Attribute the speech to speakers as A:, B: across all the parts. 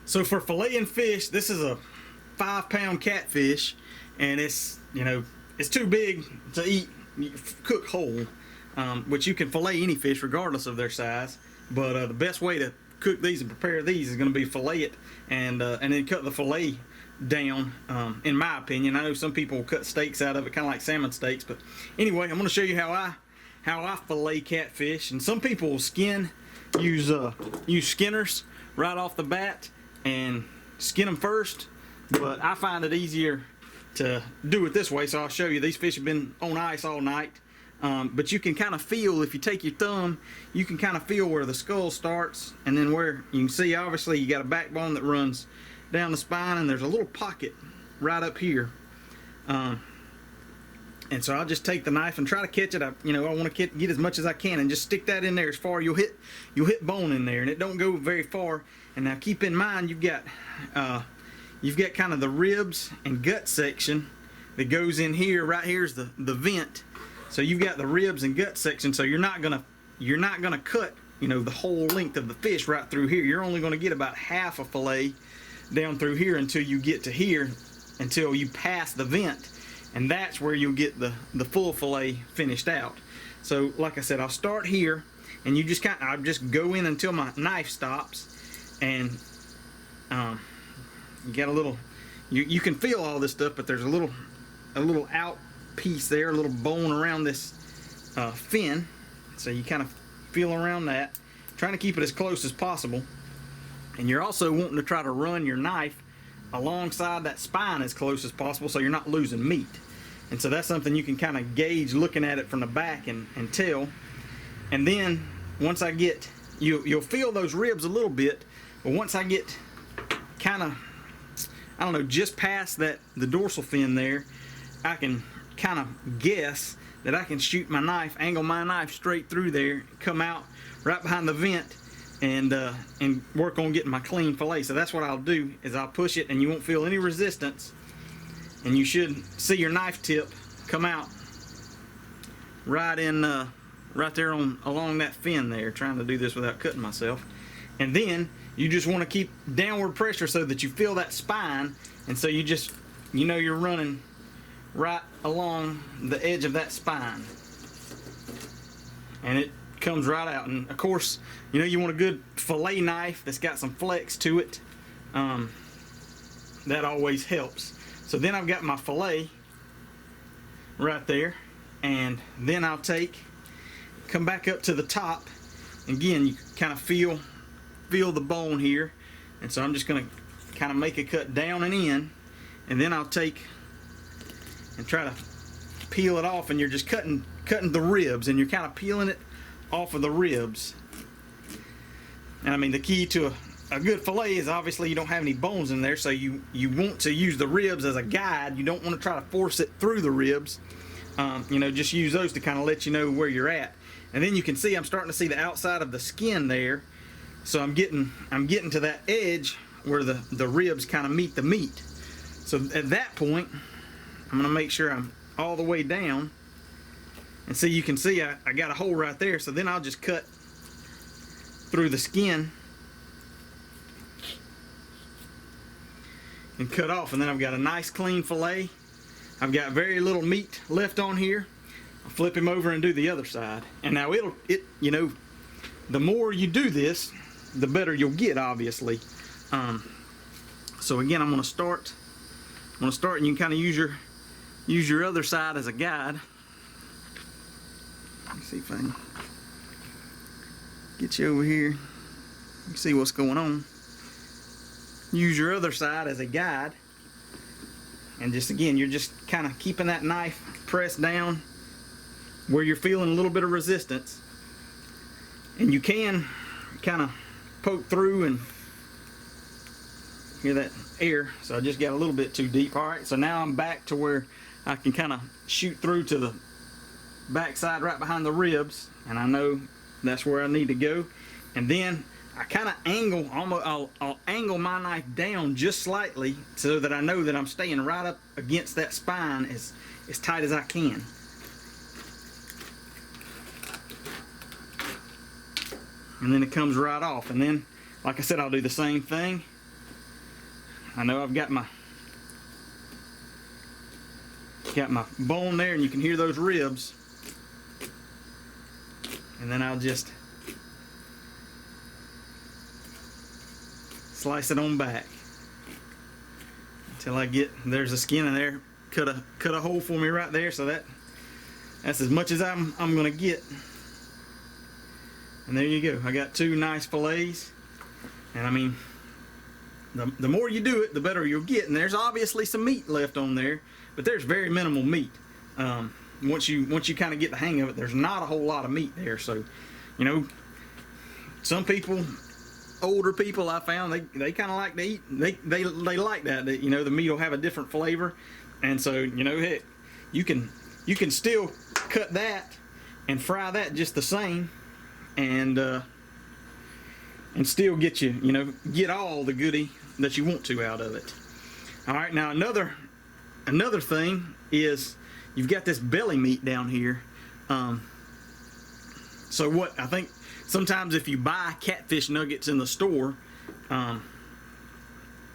A: So for filleting fish, this is a 5-pound catfish, and it's it's too big to eat cook whole. Which you can fillet any fish regardless of their size. But the best way to cook these and prepare these is going to be fillet it and then cut the fillet down. In my opinion, I know some people will cut steaks out of it, kind of like salmon steaks. But anyway, I'm going to show you how I fillet catfish. And some people will use skinners right off the bat and skin them first, but I find it easier to do it this way. So I'll show you. These fish have been on ice all night, but you can kind of feel, if you take your thumb, you can kind of feel where the skull starts, and then where you can see obviously you got a backbone that runs down the spine, and there's a little pocket right up here. And so I'll just take the knife and try to catch it. I want to get as much as I can and just stick that in there as far. You'll hit bone in there, and it don't go very far. And now keep in mind you've got kind of the ribs and gut section that goes in here. Right here's the vent. So you've got the ribs and gut section. So you're not gonna cut the whole length of the fish right through here. You're only gonna get about half a fillet down through here until you get to here, until you pass the vent. And that's where you'll get the full fillet finished out. So like I said, I'll start here, and I'll just go in until my knife stops, and you got a little, you can feel all this stuff, but there's a little out piece there, a little bone around this fin. So you kind of feel around that, trying to keep it as close as possible. And you're also wanting to try to run your knife alongside that spine as close as possible, so you're not losing meat. And so that's something you can kind of gauge looking at it from the back and tell. And then once I get, you'll feel those ribs a little bit, but once I get kind of, I don't know, just past the dorsal fin there, I can kind of guess that I can shoot my knife, angle my knife straight through there, come out right behind the vent, and work on getting my clean fillet. So that's what I'll do, is I'll push it, and you won't feel any resistance, and you should see your knife tip come out right there along that fin there. Trying to do this without cutting myself. And then you just want to keep downward pressure so that you feel that spine, and so you're running right along the edge of that spine, and it comes right out. And of course, you want a good fillet knife that's got some flex to it. That always helps. So then I've got my fillet right there, and then I'll come back up to the top. Again, you kind of feel the bone here, and so I'm just going to kind of make a cut down and in, and then I'll take and try to peel it off, and you're just cutting the ribs, and you're kind of peeling it off of the ribs. And I mean, the key to a good fillet is obviously you don't have any bones in there, so you want to use the ribs as a guide. You don't want to try to force it through the ribs. Just use those to kind of let you know where you're at. And then you can see I'm starting to see the outside of the skin there. So I'm getting to that edge where the ribs kind of meet the meat. So at that point, I'm gonna make sure I'm all the way down, and see, you can see I got a hole right there. So then I'll just cut through the skin and cut off, and then I've got a nice clean fillet. I've got very little meat left on here. I'll flip him over and do the other side. And now the more you do this, the better you'll get, obviously. So again, I'm gonna start, and you can kind of use your other side as a guide. Let me see if I can get you over here. You can see what's going on. Use your other side as a guide, and you're just kind of keeping that knife pressed down where you're feeling a little bit of resistance, and you can kind of poke through and hear that air. So I just got a little bit too deep. All right, so now I'm back to where I can kind of shoot through to the backside right behind the ribs, and I know that's where I need to go. And then I kind of angle, I'll angle my knife down just slightly so that I know that I'm staying right up against that spine as tight as I can. And then it comes right off. And then, like I said, I'll do the same thing. I know I've got my bone there, and you can hear those ribs. And then I'll just slice it on back until I get, there's a skin in there. Cut a hole for me right there, so that's as much as I'm gonna get. And there you go. I got 2 nice fillets. And I mean, the more you do it, the better you'll get. And there's obviously some meat left on there, but there's very minimal meat. Once you kind of get the hang of it, there's not a whole lot of meat there. So, you know, some people, older people, I found they kind of like to eat. They like that. You know, the meat will have a different flavor, and so, you know, heck, you can still cut that and fry that just the same, and still get all the goodie that you want to out of it. All right, now another thing is you've got this belly meat down here. So what I think sometimes if you buy catfish nuggets in the store,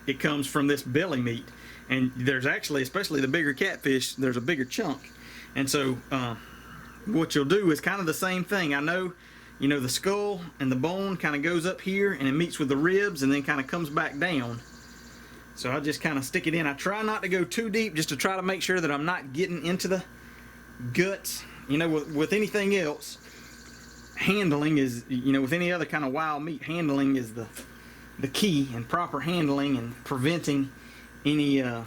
A: it comes from this belly meat, and there's actually, especially the bigger catfish, there's a bigger chunk. And so what you'll do is kind of the same thing. I know, you know, the skull and the bone kind of goes up here and it meets with the ribs and then kind of comes back down. So I just kind of stick it in. I try not to go too deep, just to try to make sure that I'm not getting into the guts. You know, with anything else, handling is, you know, with any other kind of wild meat, handling is the key, and proper handling and preventing anything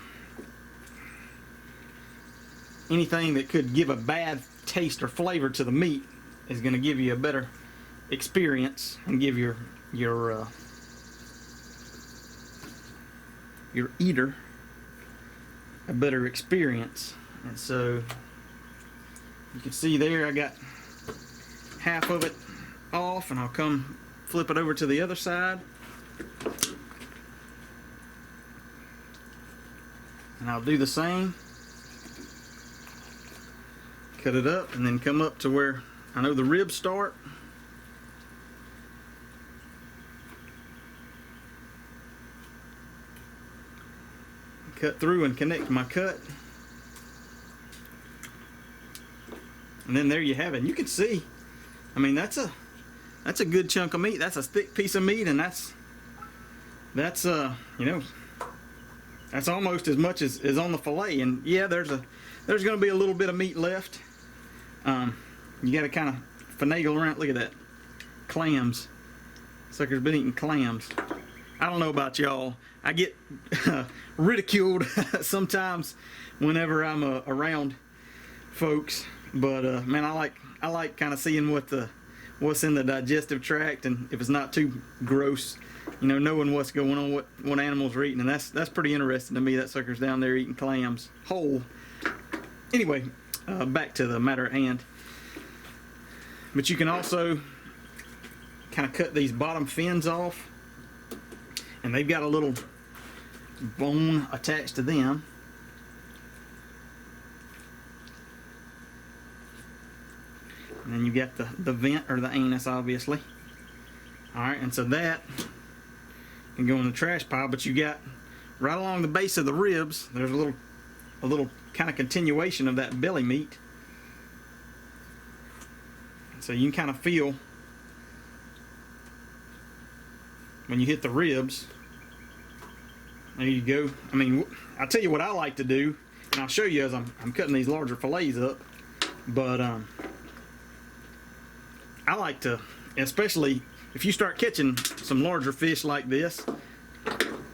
A: that could give a bad taste or flavor to the meat is going to give you a better experience and give your eater a better experience. And so you can see there I got half of it off, and I'll come flip it over to the other side, and I'll do the same. Cut it up and then come up to where I know the ribs start. Cut through and connect my cut. And then there you have it. And you can see, I mean, that's a good chunk of meat. That's a thick piece of meat, and that's you know, that's almost as much as on the fillet. And yeah, there's going to be a little bit of meat left. You got to kind of finagle around. Look at that, clams. Sucker's been eating clams. I don't know about y'all. I get ridiculed sometimes whenever I'm around folks, but man, I like kind of seeing what's in the digestive tract, and if it's not too gross, you know, knowing what's going on, what animals are eating, and that's pretty interesting to me. That sucker's down there eating clams whole. Anyway, back to the matter at hand. But you can also kind of cut these bottom fins off, and they've got a little bone attached to them. And then you got the vent, or the anus, obviously. Alright, and so that can go in the trash pile, but you got right along the base of the ribs, there's a little kind of continuation of that belly meat. So you can kind of feel when you hit the ribs. There you go. I mean, I'll tell you what I like to do, and I'll show you as I'm cutting these larger fillets up. But I like to, especially if you start catching some larger fish like this,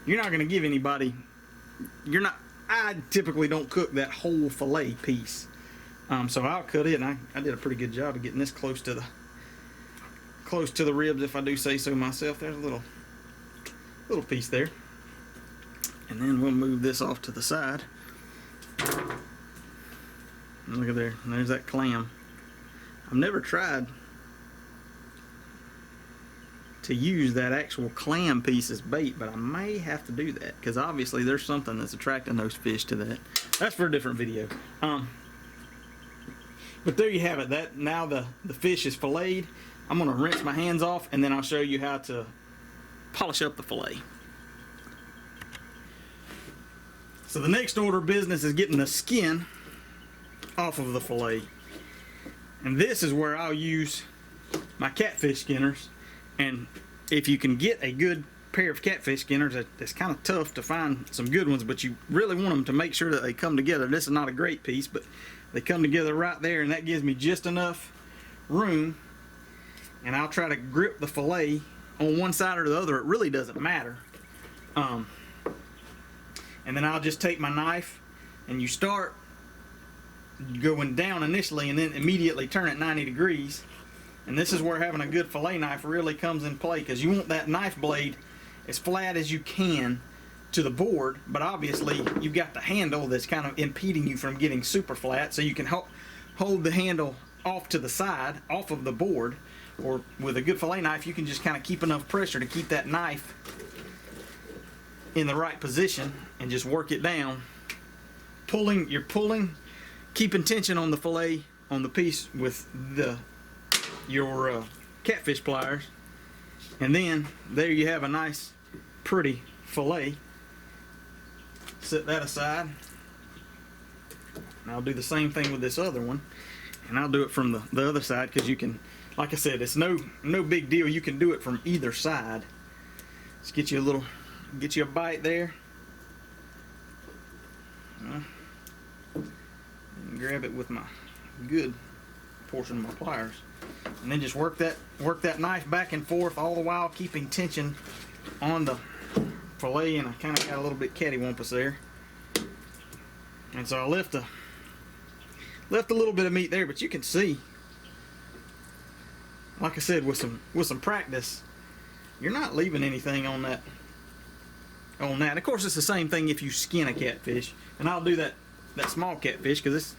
A: you're not going to give anybody, I typically don't cook that whole fillet piece. So I'll cut it, and I did a pretty good job of getting this close to the ribs, if I do say so myself. There's a little piece there. And then we'll move this off to the side. And look at there, and there's that clam. I've never tried to use that actual clam piece as bait, but I may have to do that, because obviously there's something that's attracting those fish to that. That's for a different video. But there you have it. Now the fish is filleted. I'm going to rinse my hands off, and then I'll show you how to polish up the fillet. So the next order of business is getting the skin off of the fillet. And this is where I'll use my catfish skinners. And if you can get a good pair of catfish skinners, it's kind of tough to find some good ones, but you really want them to make sure that they come together. This is not a great piece, but they come together right there, and that gives me just enough room. And I'll try to grip the fillet on one side or the other. It really doesn't matter. And then I'll just take my knife, and you start going down initially and then immediately turn it 90 degrees. And this is where having a good fillet knife really comes in play, because you want that knife blade as flat as you can to the board, but obviously you've got the handle that's kind of impeding you from getting super flat, so you can hold the handle off to the side, off of the board. Or with a good fillet knife, you can just kind of keep enough pressure to keep that knife in the right position and just work it down. You're pulling, keeping tension on the fillet, on the piece with your catfish pliers, and then there you have a nice pretty fillet. Set that aside, and I'll do the same thing with this other one, and I'll do it from the other side, because you can, like I said, it's no big deal. You can do it from either side. Let's get you a bite there. And grab it with my good portion of my pliers, and then just work that knife back and forth, all the while keeping tension on the fillet. And I kind of got a little bit cattywampus there, and so I left a little bit of meat there, but you can see, like I said, with some practice, you're not leaving anything on that. Of course, it's the same thing if you skin a catfish, and I'll do that small catfish because it's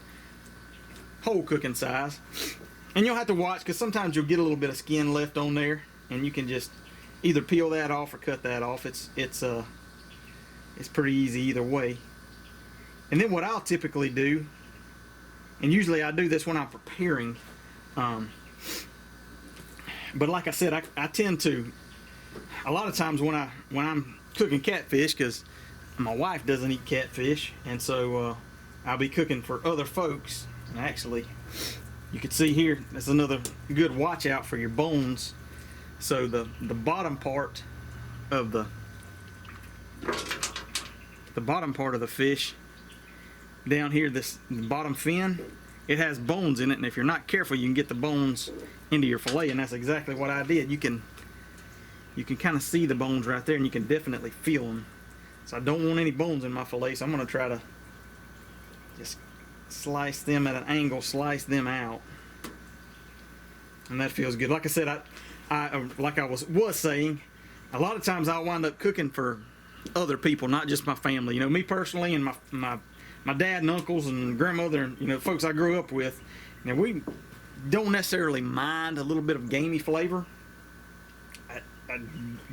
A: whole cooking size. And you'll have to watch, because sometimes you'll get a little bit of skin left on there, and you can just either peel that off or cut that off. It's pretty easy either way. And then what I'll typically do, and usually I do this when I'm preparing, but like I said, I tend to, a lot of times when I'm cooking catfish, because my wife doesn't eat catfish, and so I'll be cooking for other folks. And actually, you can see here, that's another good watch out for your bones. So the bottom part of the fish down here, the bottom fin, it has bones in it, and if you're not careful, you can get the bones into your fillet, and that's exactly what I did. You can kind of see the bones right there, and you can definitely feel them. So I don't want any bones in my fillet, so I'm going to try to just slice them at an angle, slice them out, and that feels good. Like I said, like I was saying, a lot of times I'll wind up cooking for other people, not just my family. You know, me personally, and my dad and uncles and grandmother, and, you know, folks I grew up with. Now, we don't necessarily mind a little bit of gamey flavor.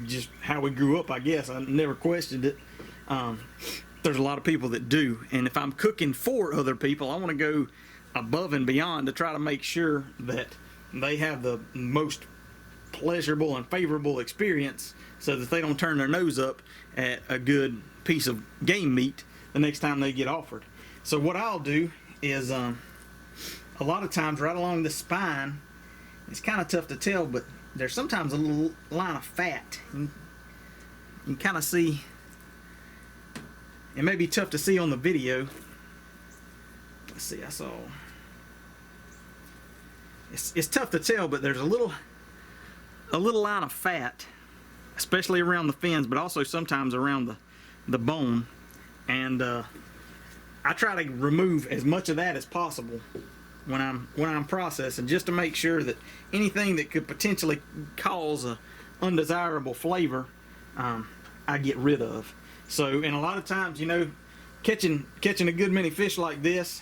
A: Just how we grew up, I guess. I never questioned it. There's a lot of people that do, and if I'm cooking for other people, I want to go above and beyond to try to make sure that they have the most pleasurable and favorable experience, so that they don't turn their nose up at a good piece of game meat the next time they get offered. So what I'll do is, a lot of times right along the spine, it's kind of tough to tell, but there's sometimes a little line of fat. You can kind of see. It may be tough to see on the video. Let's see, I saw. It's tough to tell, but there's a little line of fat, especially around the fins, but also sometimes around the bone. And I try to remove as much of that as possible when I'm processing, just to make sure that anything that could potentially cause a undesirable flavor, I get rid of. So, and a lot of times, you know, catching a good many fish like this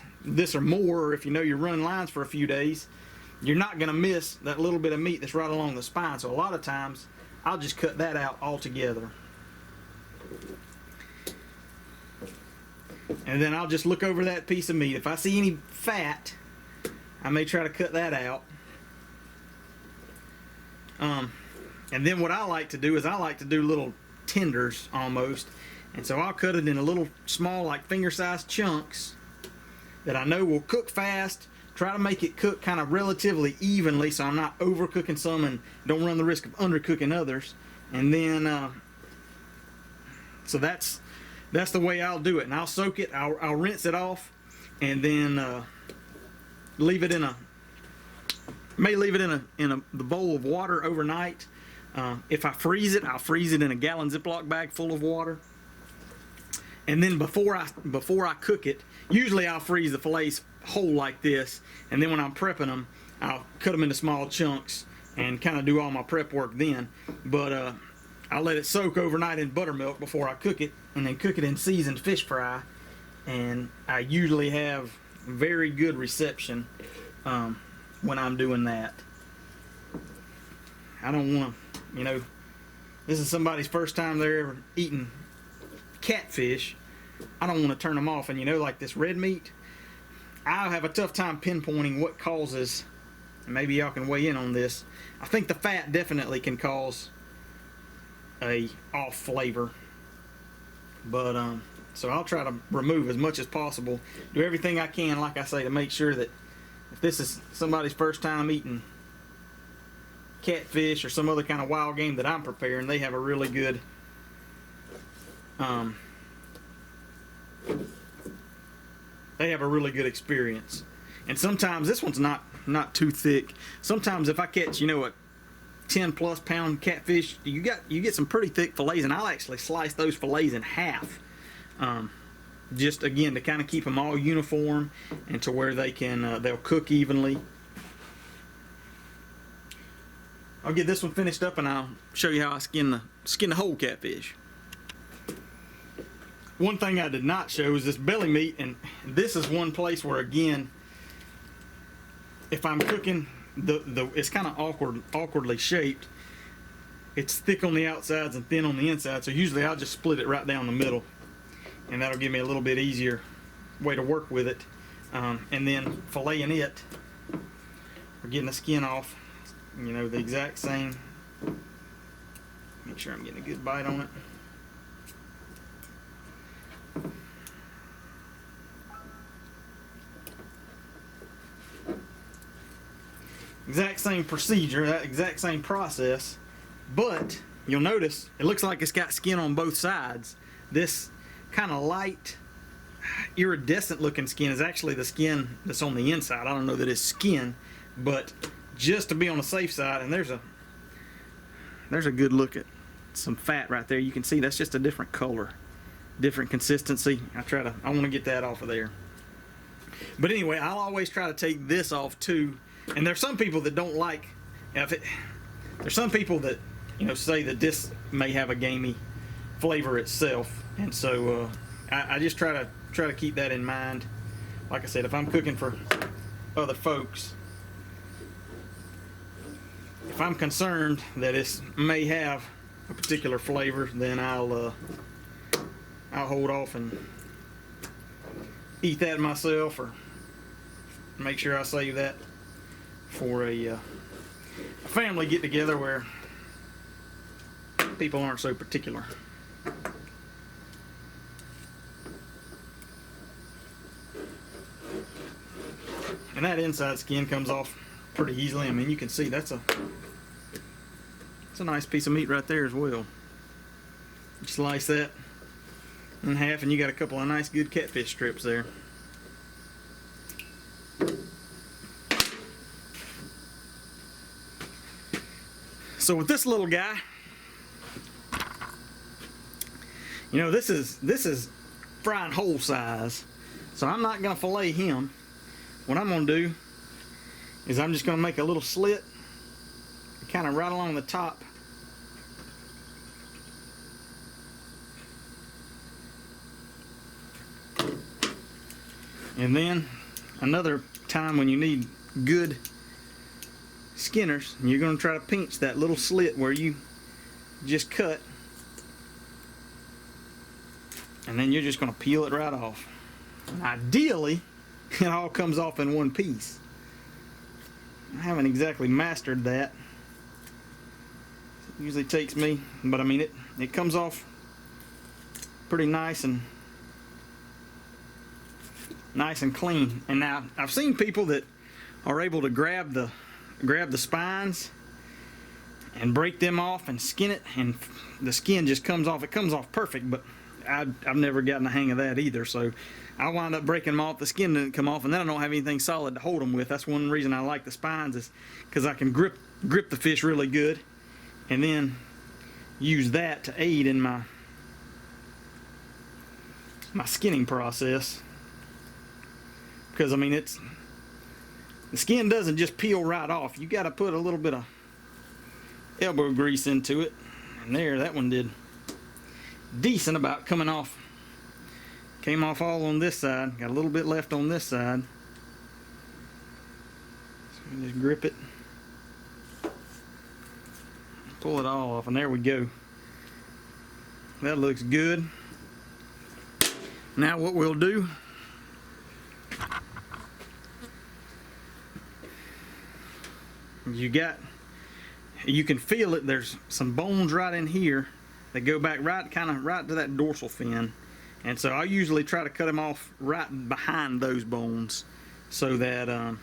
A: or more, or if you know you're running lines for a few days, you're not going to miss that little bit of meat that's right along the spine. So a lot of times, I'll just cut that out altogether. And then I'll just look over that piece of meat. If I see any fat, I may try to cut that out. And then what I like to do is I like to do little tenders almost. And so I'll cut it in a little small, like finger-sized chunks that I know will cook fast. Try to make it cook kind of relatively evenly so I'm not overcooking some and don't run the risk of undercooking others. And then, so that's the way I'll do it. And I'll soak it, I'll rinse it off, and then leave it in a, the bowl of water overnight. If I freeze it, I'll freeze it in a gallon Ziploc bag full of water. And then before I cook it, usually I'll freeze the fillets whole like this, and then when I'm prepping them, I'll cut them into small chunks and kind of do all my prep work then. But I'll let it soak overnight in buttermilk before I cook it, and then cook it in seasoned fish fry. And I usually have very good reception when I'm doing that. I don't want to, this is somebody's first time they're ever eating catfish. I don't want to turn them off. And like this red meat, I'll have a tough time pinpointing what causes, and maybe y'all can weigh in on this. I think the fat definitely can cause a off flavor, but so I'll try to remove as much as possible, do everything I can, like I say, to make sure that if this is somebody's first time eating catfish or some other kind of wild game that I'm preparing, they have a really good experience. And sometimes this one's not too thick. Sometimes if I catch a 10+ pound catfish, you get some pretty thick fillets, and I'll actually slice those fillets in half, just again to kind of keep them all uniform and to where they can they'll cook evenly. I'll get this one finished up and I'll show you how I skin the whole catfish. One thing I did not show is this belly meat, and this is one place where, again, if I'm cooking, it's kind of awkwardly shaped. It's thick on the outsides and thin on the inside, so usually I'll just split it right down the middle, and that'll give me a little bit easier way to work with it. And then filleting it, or getting the skin off, the exact same. Make sure I'm getting a good bite on it. Exact same procedure, that exact same process, but you'll notice it looks like it's got skin on both sides. This kind of light, iridescent looking skin is actually the skin that's on the inside. I don't know that it's skin, but just to be on the safe side, and there's a good look at some fat right there. You can see that's just a different color, different consistency. I want to get that off of there. But anyway, I'll always try to take this off too. And there's some people that don't like, there's some people that say that this may have a gamey flavor itself, and so I just try to keep that in mind. Like I said, if I'm cooking for other folks, if I'm concerned that it may have a particular flavor, then I'll hold off and eat that myself, or make sure I save that for a family get together where people aren't so particular. And that inside skin comes off pretty easily. I mean, you can see it's a nice piece of meat right there as well. You slice that in half and you got a couple of nice good catfish strips there. So with this little guy, this is frying whole size, so I'm not going to fillet him. What I'm going to do is I'm just going to make a little slit kind of right along the top. And then another time when you need good skinners, you're going to try to pinch that little slit where you just cut, and then you're just going to peel it right off. And ideally, it all comes off in one piece. I haven't exactly mastered that. It usually takes me, but I mean it comes off pretty nice and clean. And now I've seen people that are able to grab the spines and break them off and skin it, and the skin just comes off. It comes off perfect, but I've never gotten the hang of that either. So I wind up breaking them off. The skin didn't come off, and then I don't have anything solid to hold them with. That's one reason I like the spines, is because I can grip the fish really good, and then use that to aid in my skinning process. Because I mean, the skin doesn't just peel right off. You got to put a little bit of elbow grease into it, and that one did decent about coming off. Came off all on this side. Got a little bit left on this side. So we just grip it, pull it all off, and there we go. That looks good. Now what we'll do, you can feel it. There's some bones right in here that go back right to that dorsal fin, and so I usually try to cut them off right behind those bones, so that I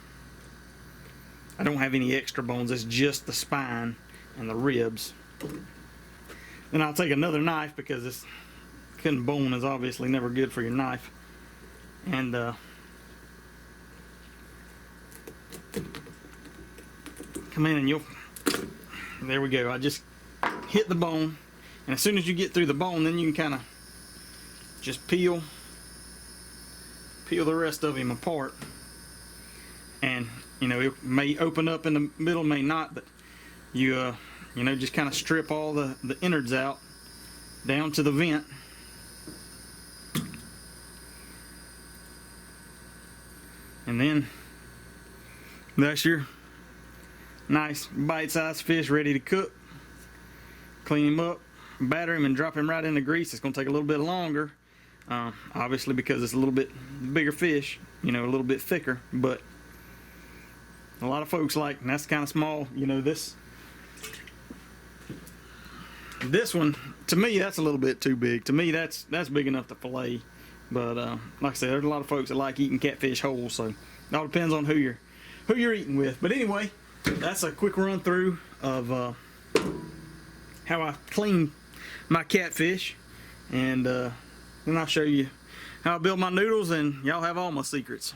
A: don't have any extra bones. It's just the spine and the ribs. Then I'll take another knife, because cutting bone is obviously never good for your knife, and come in and there we go. I just hit the bone, and as soon as you get through the bone, then you can kind of just peel the rest of him apart. And you know, it may open up in the middle, may not, but you just kind of strip all the innards out down to the vent. And then that's your nice bite-sized fish ready to cook. Clean him up, batter him, and drop him right in the grease. It's going to take a little bit longer, obviously, because it's a little bit bigger fish, a little bit thicker, but a lot of folks like, and that's kind of small, this one, to me, that's a little bit too big. To me, that's big enough to fillet. But like I said, there's a lot of folks that like eating catfish whole, so it all depends on who you're eating with. But anyway, that's a quick run through of how I clean my catfish, and then I'll show you how I build my noodles, and y'all have all my secrets.